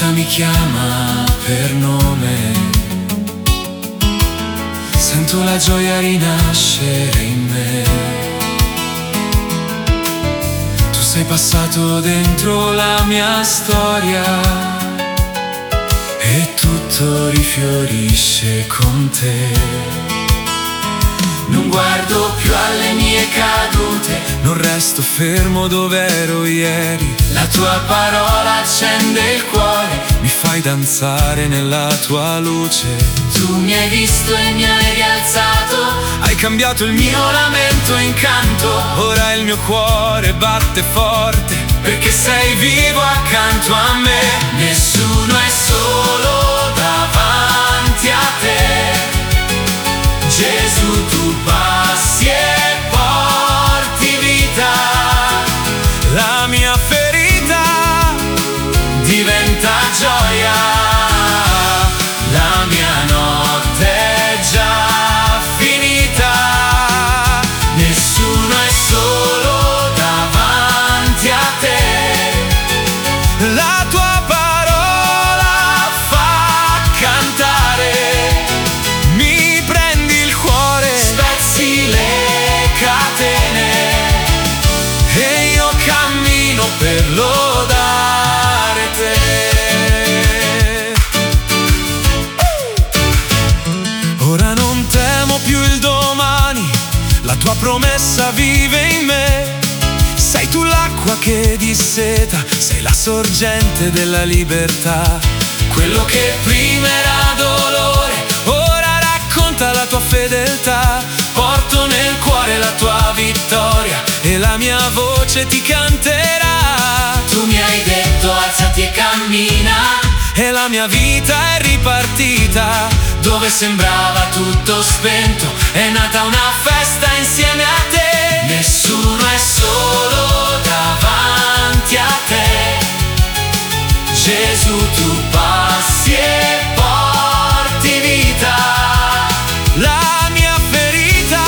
vita mi chiama per nome, sento la gioia rinascere in me. Tu sei passato dentro la mia storia e tutto rifiorisce con te. Non guardo più alle mie cadute, non resto fermo dove ero ieri. La tua parola accende il cuore, mi fai danzare nella tua luce. Tu mi hai visto e mi hai rialzato, hai cambiato il mio lamento in canto. Ora il mio cuore batte forte, perché sei vivo accanto a me. Nessuno è solo davanti a te. Gesù, tu passi e porti vita. La mia ferita diventa gioia, la mia notte è già finita. Nessuno è solo davanti a te. La tua parola fa cantare, mi prendi il cuore, spezzi le catene e io cammino per lodare te. Ora non temo più il domani, la tua promessa vive in me. Sei tu l'acqua che disseta, sei la sorgente della libertà. Quello che prima era dolore, ora racconta la tua fedeltà. Porto nel cuore la tua vittoria e la mia voce ti canterà. Tu mi hai detto alzati e cammina, e la mia vita è ripartita. Dove sembrava tutto spento, è nata una festa insieme a te. Nessuno è solo davanti a te. Gesù, tu passi e porti vita. La mia ferita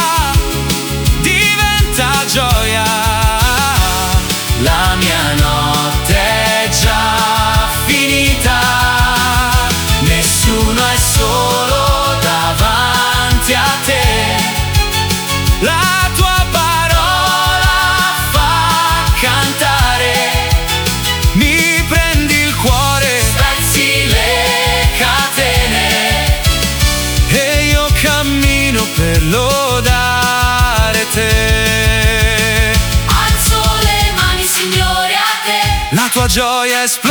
diventa gioia, la mia notte è già finita. Nessuno è solo davanti a te. La tua parola fa cantare, mi prendi il cuore, spezzi le catene e io cammino per lodare te. Alzo le mani, Signore, a te. La tua gioia è splendida,